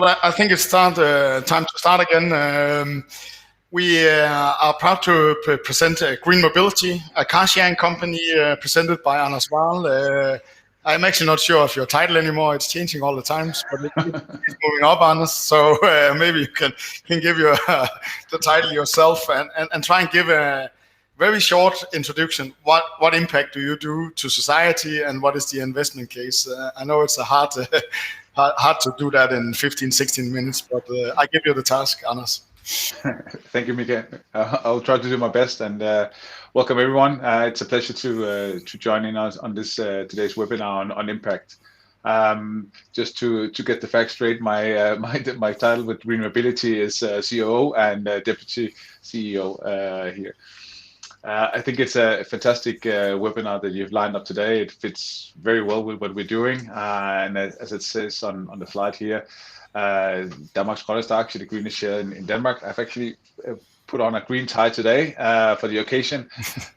Well, I think it's time to start again. We are proud to present GreenMobility, a car sharing company presented by Anders Wahl. I'm actually not sure of your title anymore. It's changing all the times, but it's moving up, Anders. So maybe you can give you the title yourself and try and give a very short introduction. What impact do you do to society, and what is the investment case? I know it's a hard to do that in 15, 16 minutes, but I give you the task, Anders. Thank you, Mika. I'll try to do my best, and welcome everyone. It's a pleasure to join in us on this today's webinar on impact. Just to get the facts straight, my title with GreenMobility is COO and Deputy CEO here. I think it's a fantastic webinar that you've lined up today. It fits very well with what we're doing, and as it says on the slide here, Danmarks grønneste aktie, the greenest share in Denmark. I've actually put on a green tie today for the occasion,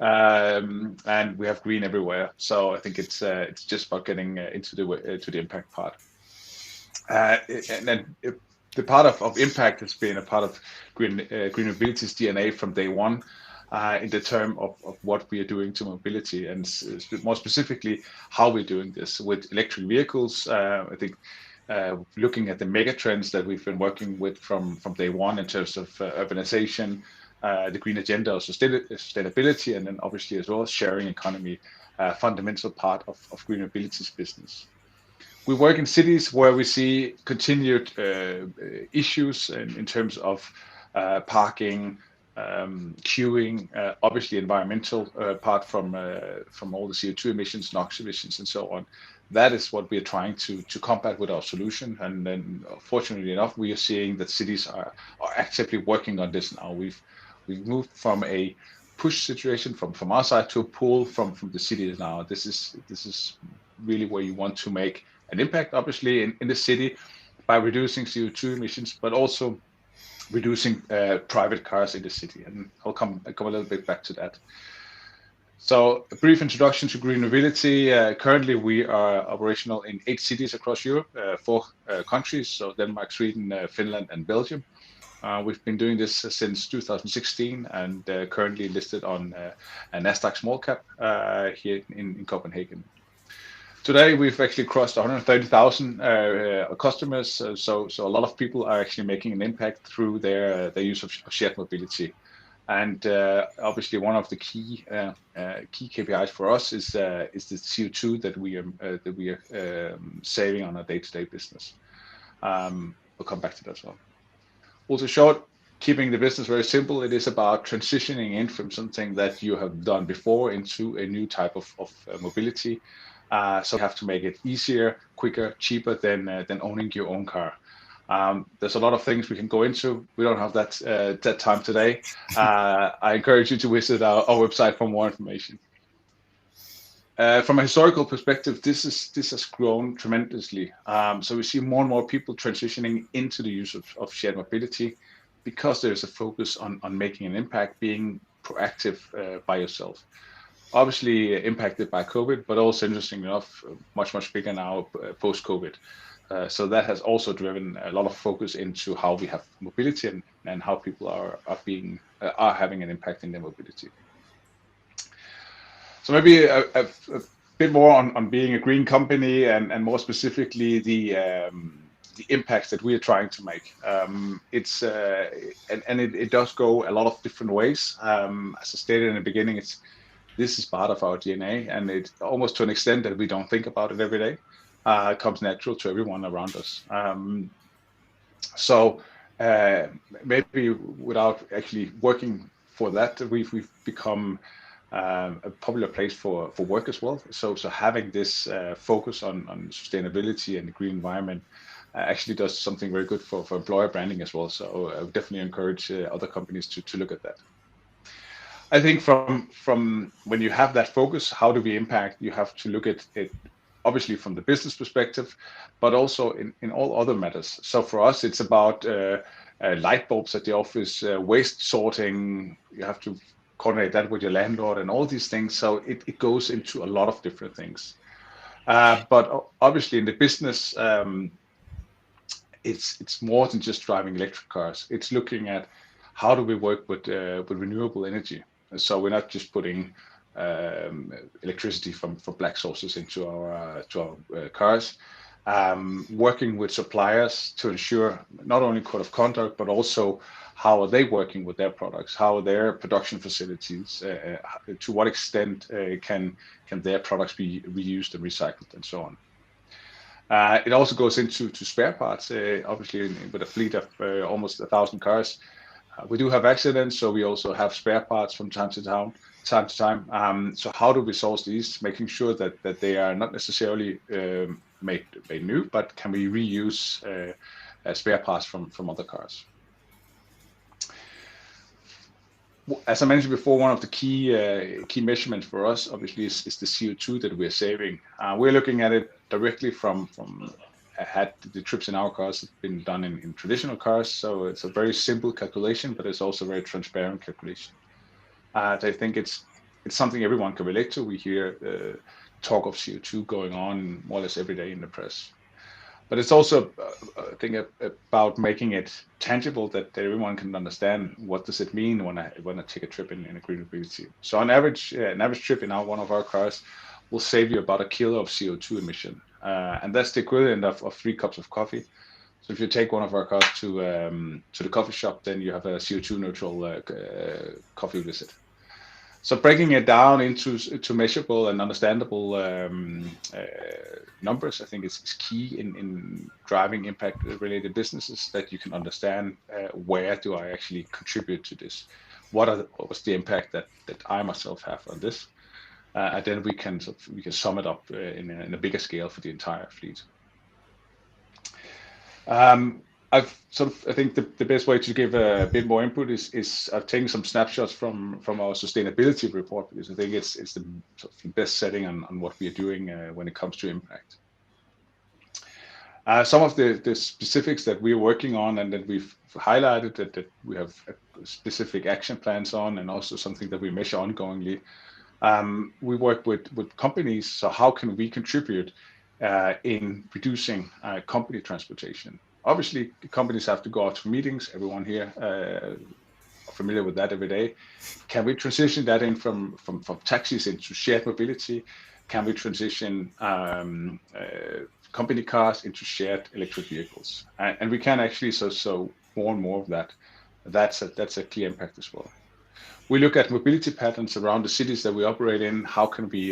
and we have green everywhere. So I think it's just about getting into the impact part. And then the part of impact has been a part of GreenMobility's DNA from day one. In the term of what we are doing to mobility, and more specifically how we're doing this with electric vehicles. I think looking at the mega trends that we've been working with from day one in terms of urbanization, the green agenda of sustainability, and then obviously as well sharing economy, fundamental part of GreenMobility's business. We work in cities where we see continued issues in terms of parking, queuing, obviously environmental part from all the CO2 emissions, NOx emissions, and so on. That is what we are trying to combat with our solution. And then, fortunately enough, we are seeing that cities are actively working on this now. We've moved from a push situation from our side to a pull from the cities now. This is really where you want to make an impact, obviously, in the city by reducing CO2 emissions, but also reducing private cars in the city, and I'll come a little bit back to that. So a brief introduction to GreenMobility. Currently, we are operational in 8 cities across Europe, 4 countries, so Denmark, Sweden, Finland, and Belgium. We've been doing this since 2016, and currently listed on a Nasdaq small cap here in Copenhagen. Today, we've actually crossed 130,000 customers, so a lot of people are actually making an impact through their use of shared mobility. And obviously, one of the key KPIs for us is the CO2 that we are saving on a day-to-day business. We'll come back to that as well. Also, short, keeping the business very simple. It is about transitioning in from something that you have done before into a new type of mobility. So you have to make it easier, quicker, cheaper than owning your own car. There's a lot of things we can go into. We don't have that time today. I encourage you to visit our website for more information. From a historical perspective, this has grown tremendously. So we see more and more people transitioning into the use of shared mobility because there's a focus on making an impact, being proactive by yourself. Obviously impacted by COVID, but also interestingly enough, much bigger now post-COVID. So that has also driven a lot of focus into how we have mobility and how people are having an impact in their mobility. So maybe a bit more on being a green company and more specifically the impacts that we are trying to make. It does go a lot of different ways. As I stated in the beginning, this is part of our DNA, and it almost to an extent that we don't think about it every day. It comes natural to everyone around us. So maybe without actually working for that, we've become a popular place for work as well. So having this focus on sustainability and the green environment actually does something very good for employer branding as well. So I would definitely encourage other companies to look at that. I think from when you have that focus, how do we impact? You have to look at it obviously from the business perspective, but also in all other matters. So for us, it's about light bulbs at the office, waste sorting. You have to coordinate that with your landlord and all these things. So it goes into a lot of different things. But obviously in the business, it's more than just driving electric cars. It's looking at how do we work with renewable energy. So we're not just putting electricity from black sources into our cars. Working with suppliers to ensure not only code of conduct, but also how are they working with their products, how are their production facilities, to what extent can their products be reused and recycled, and so on. It also goes into spare parts. Obviously, with a fleet of almost 1,000 cars, we do have accidents, so we also have spare parts from time to time. So how do we source these, making sure that they are not necessarily made new, but can we reuse spare parts from other cars? As I mentioned before, one of the key measurements for us, obviously, is the CO2 that we're saving. We're looking at it directly from had the trips in our cars have been done in traditional cars, so it's a very simple calculation, but it's also a very transparent calculation. I think it's something everyone can relate to. We hear talk of CO2 going on more or less every day in the press. But it's also a thing about making it tangible that everyone can understand what does it mean when I take a trip in a GreenMobility. So on average, an average trip in one of our cars will save you about 1 kilo of CO2 emission, and that's the equivalent of 3 cups of coffee. So if you take one of our cars to the coffee shop, then you have a CO2 neutral coffee visit. So breaking it down into measurable and understandable numbers, I think is key in driving impact-related businesses, that you can understand where do I actually contribute to this? What was the impact that I myself have on this? And then we can sum it up in a bigger scale for the entire fleet. I think the best way to give a bit more input is I've taken some snapshots from our sustainability report, because I think it's the best setting on what we are doing when it comes to impact. Some of the specifics that we're working on and that we've highlighted that we have specific action plans on, and also something that we measure ongoingly. We work with companies, so how can we contribute in reducing company transportation? Obviously, companies have to go out to meetings. Everyone here are familiar with that every day. Can we transition that in from taxis into shared mobility? Can we transition company cars into shared electric vehicles? And we can actually so more and more of that. That's a clear impact as well. We look at mobility patterns around the cities that we operate in. How can we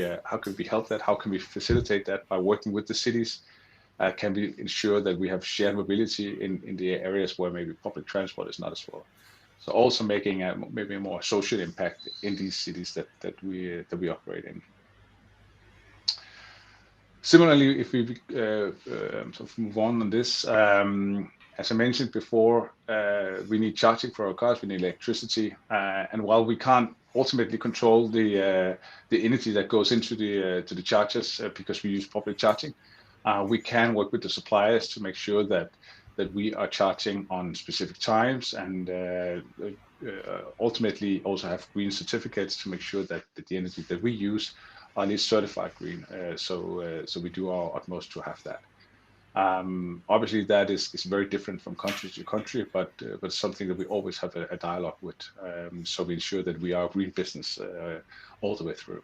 help that? How can we facilitate that by working with the cities? Can we ensure that we have shared mobility in the areas where maybe public transport is not as well? So also making maybe a more social impact in these cities that we operate in. Similarly, if we move on this, as I mentioned before, we need charging for our cars. We need electricity, and while we can't ultimately control the energy that goes into the chargers because we use public charging, we can work with the suppliers to make sure that we are charging on specific times, and ultimately also have green certificates to make sure that the energy that we use are at least certified green. So we do our utmost to have that. Obviously, that is very different from country to country, but something that we always have a dialogue with, so we ensure that we are a green business all the way through.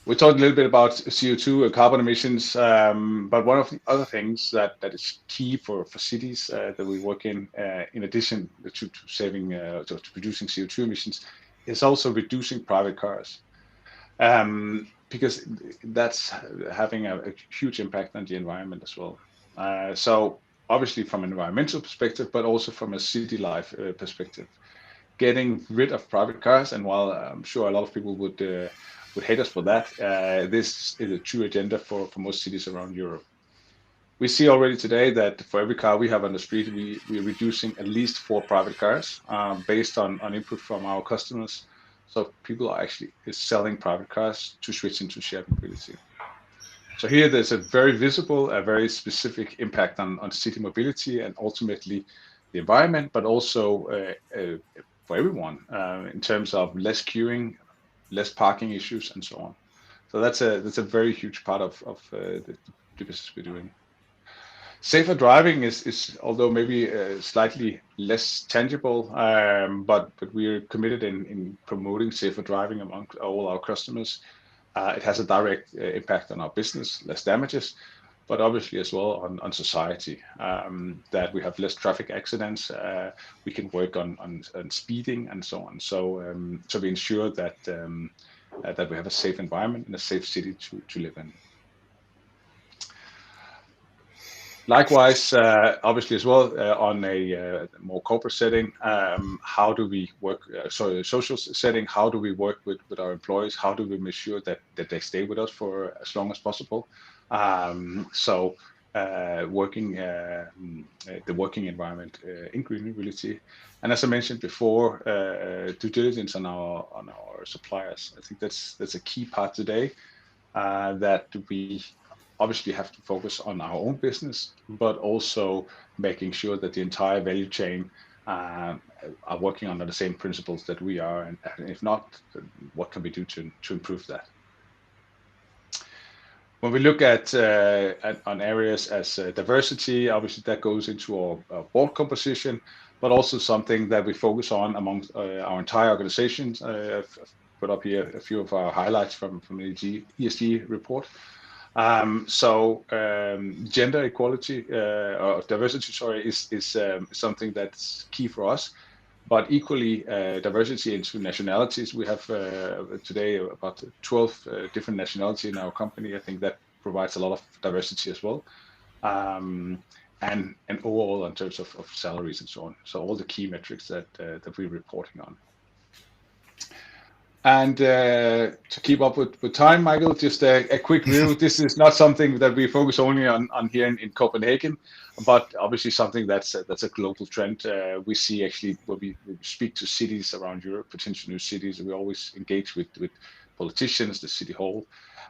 We talked a little bit about CO2 and carbon emissions, but one of the other things that is key for cities that we work in addition to saving to reducing CO2 emissions, is also reducing private cars. Because that's having a huge impact on the environment as well. So obviously from an environmental perspective, but also from a city life perspective, getting rid of private cars. And while I'm sure a lot of people would hate us for that, this is a true agenda for most cities around Europe. We see already today that for every car we have on the street, we are reducing at least 4 private cars based on input from our customers. So people are actually selling private cars to switch into shared mobility. So here there's a very visible, a very specific impact on city mobility and ultimately the environment, but also for everyone in terms of less queuing, less parking issues, and so on. So that's a very huge part of the business we're doing. Safer driving is although maybe slightly less tangible, but we are committed in promoting safer driving among all our customers. It has a direct impact on our business, less damages, but obviously as well on society, that we have less traffic accidents. We can work on speeding and so on. So we ensure that that we have a safe environment and a safe city to live in. Likewise, obviously as well, on a more corporate setting, how do we work, social setting, how do we work with our employees? How do we make sure that they stay with us for as long as possible? Working the working environment in GreenMobility. And as I mentioned before, due diligence on our suppliers. I think that's a key part today, that we obviously have to focus on our own business, but also making sure that the entire value chain are working under the same principles that we are, and if not, what can we do to improve that? When we look at on areas as diversity, obviously that goes into our board composition, but also something that we focus on amongst our entire organization. I've put up here a few of our highlights from the ESG report. Gender equality or diversity, sorry, is something that's key for us. But equally, diversity into nationalities. We have today about 12 different nationalities in our company. I think that provides a lot of diversity as well, and overall in terms of salaries and so on. So all the key metrics that we're reporting on. And to keep up with time, Michael, just a quick review. This is not something that we focus only on here in Copenhagen, but obviously something that's a global trend. We see actually when we speak to cities around Europe, potential new cities, we always engage with politicians, the city hall,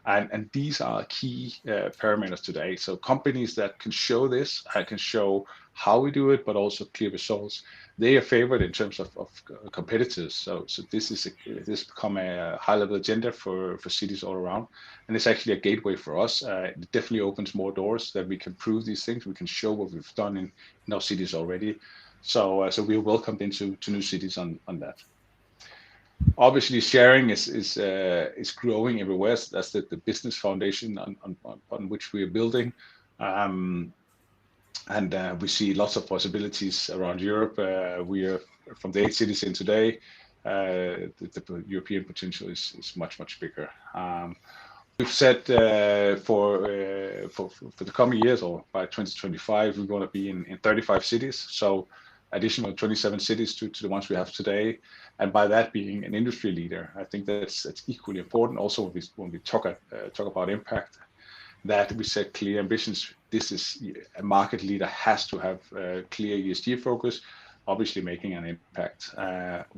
and these are key parameters today. So companies that can show this, can show how we do it, but also clear results, they are favored in terms of competitors. So this become a high-level agenda for cities all around, and it's actually a gateway for us. It definitely opens more doors that we can prove these things. We can show what we've done in our cities already. So we're welcomed into new cities on that. Obviously, sharing is growing everywhere. So that's the business foundation on which we are building. And we see lots of possibilities around Europe. We are from the 8 cities in today. The European potential is much bigger. We've said for the coming years, or by 2025, we're going to be in 35 cities. So additional 27 cities to the ones we have today, and by that being an industry leader, I think that's equally important. Also, when we talk about impact, that we set clear ambitions. This is a market leader has to have a clear ESG focus, obviously making an impact,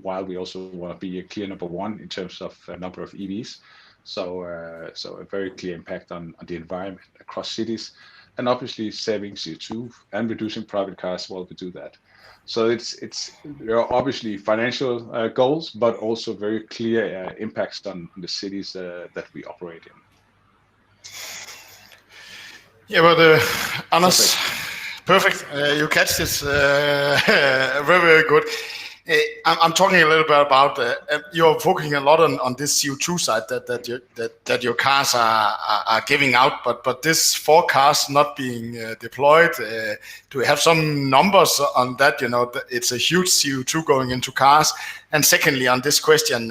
while we also want to be a clear number one in terms of number of EVs. So a very clear impact on the environment across cities, and obviously saving CO2 and reducing private cars while we do that. So there are obviously financial goals, but also very clear impacts on the cities that we operate in. Yeah, but Anders, perfect. You catch this very good. I'm talking a little bit about you're focusing a lot on this CO2 side that your cars are giving out, but this forecast not being deployed. Do we have some numbers on that? You know, it's a huge CO2 going into cars. And secondly, on this question,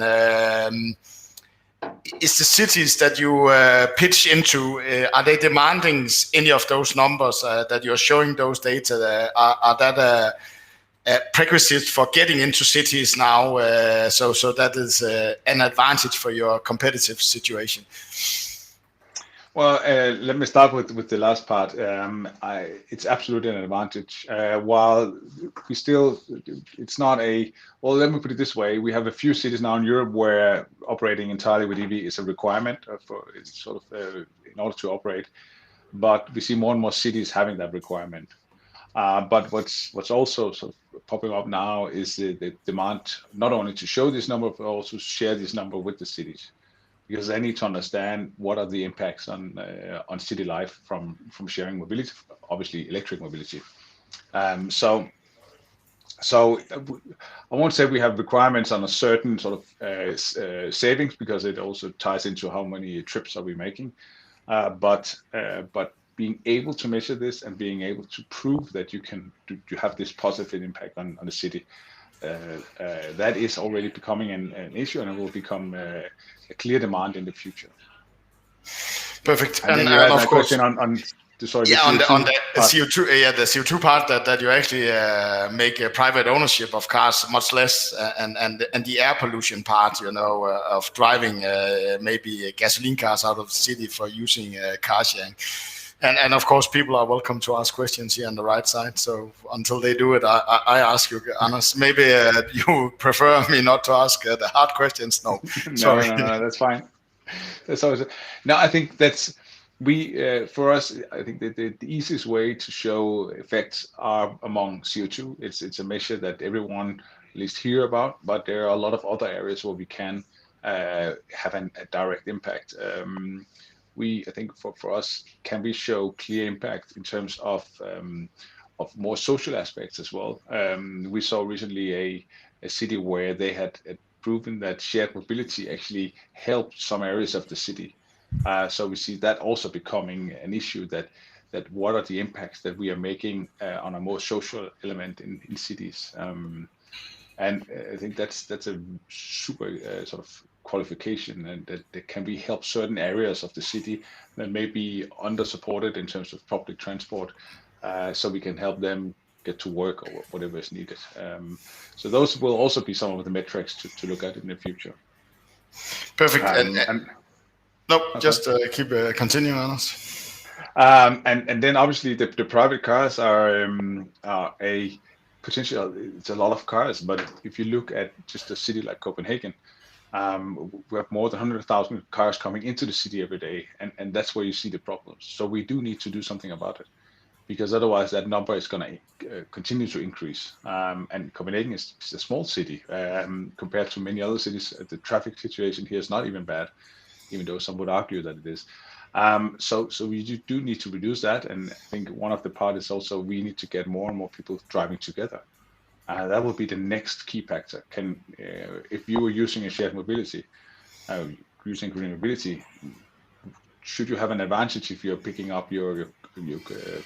is the cities that you pitch into, are they demanding any of those numbers that you're showing those data? Are that a prerequisite for getting into cities now? So that is an advantage for your competitive situation. Well, let me start with the last part. It's absolutely an advantage. While we still, it's not a, well, let me put it this way. We have a few cities now in Europe where operating entirely with EV is a requirement for sort of in order to operate. But we see more and more cities having that requirement. But what's also sort of popping up now is the demand not only to show this number, but also share this number with the cities. because they need to understand what are the impacts on city life from sharing mobility, obviously electric mobility. So I won't say we have requirements on a certain sort of savings, because it also ties into how many trips are we making. But being able to measure this and being able to prove that you have this positive impact on the city, that is already becoming an issue, and it will become a clear demand in the future. Perfect. And then you had of a course, question on the CO2 on the CO2, the CO2 part, that you actually make a private ownership of cars much less, and the air pollution part, of driving maybe gasoline cars out of the city for using car sharing. And of course, people are welcome to ask questions here on the right side. So until they do it, I ask you, Anders. Maybe you prefer me not to ask the hard questions. No, sorry. No, that's fine. That's always no. I think that's for us. I think that the easiest way to show effects are among CO2. It's a measure that everyone at least hear about, but there are a lot of other areas where we can have a direct impact. I think for us, can we show clear impact in terms of more social aspects as well? We saw recently a city where they had proven that shared mobility actually helped some areas of the city. So we see that also becoming an issue, that what are the impacts that we are making on a more social element in cities. And I think that's a super sort of qualification, and that can we help certain areas of the city that may be under supported in terms of public transport, so we can help them get to work or whatever is needed. So those will also be some of the metrics to look at in the future. Perfect. Nope, okay. just keep continuing, Anders. And then obviously the private cars are a potential. It's a lot of cars, but if you look at just a city like Copenhagen, we have more than 100,000 cars coming into the city every day, and that's where you see the problems. So we do need to do something about it, because otherwise that number is going to continue to increase. And Copenhagen is a small city compared to many other cities. The traffic situation here is not even bad, even though some would argue that it is. So we do need to reduce that, and I think one of the part is also we need to get more and more people driving together. That will be the next key factor. If you were using a shared mobility, using GreenMobility, should you have an advantage if you're picking up your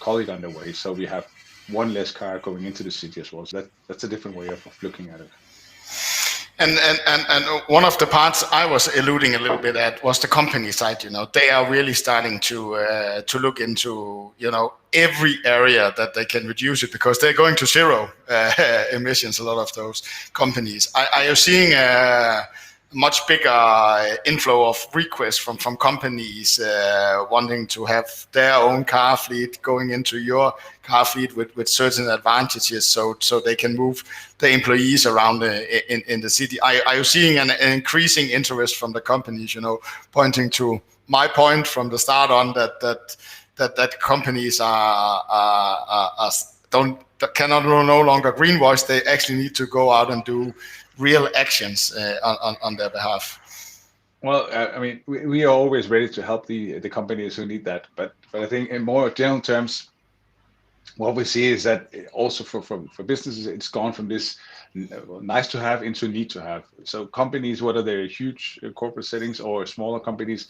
colleague on the way? So we have one less car going into the city as well. So that's a different way of looking at it. And one of the parts I was alluding a little bit at was the company side. They are really starting to look into every area that they can reduce it, because they're going to zero emissions. A lot of those companies. Are you seeing a much bigger inflow of requests from companies wanting to have their own car fleet going into your car fleet with certain advantages, so they can move the employees around in the city? Are you seeing an increasing interest from the companies, pointing to my point from the start on, that companies cannot no longer greenwash? They actually need to go out and do real actions on their behalf? Well, I mean, we are always ready to help the companies who need that, but I think in more general terms, what we see is that also for businesses, it's gone from this nice to have into need to have. So companies, whether they're huge corporate settings or smaller companies,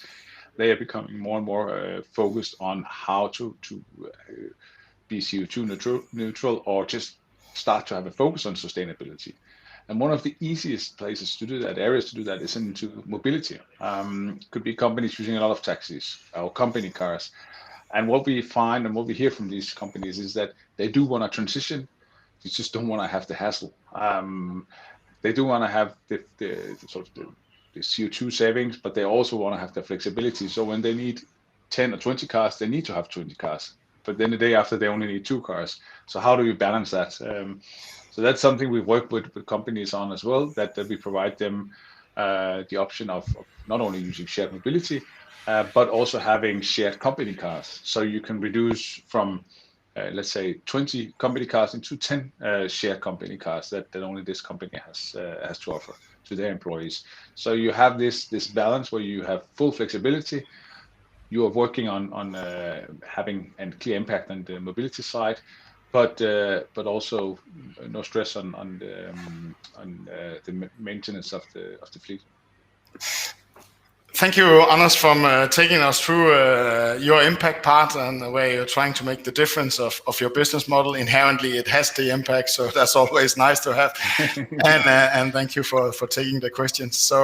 they are becoming more and more focused on how to be CO2 neutral, or just start to have a focus on sustainability. And one of the easiest places to do that, areas to do that, is into mobility. Could be companies using a lot of taxis or company cars. And what we find and what we hear from these companies is that they do want to transition. They just don't want to have the hassle. They do want to have the sort of the CO2 savings, but they also want to have the flexibility. So when they need 10 or 20 cars, they need to have 20 cars. But then the day after, they only need 2 cars. So how do you balance that? So that's something we work with companies on as well, that we provide them the option of not only using shared mobility, but also having shared company cars. So you can reduce from, let's say, 20 company cars into 10 shared company cars that only this company has to offer. to their employees. So you have this balance where you have full flexibility. You are working on having a clear impact on the mobility side, but also no stress on the maintenance of the fleet. Thank you, Anders, from taking us through your impact part and where you're trying to make the difference of your business model. Inherently, it has the impact, so that's always nice to have. And thank you for taking the questions. So.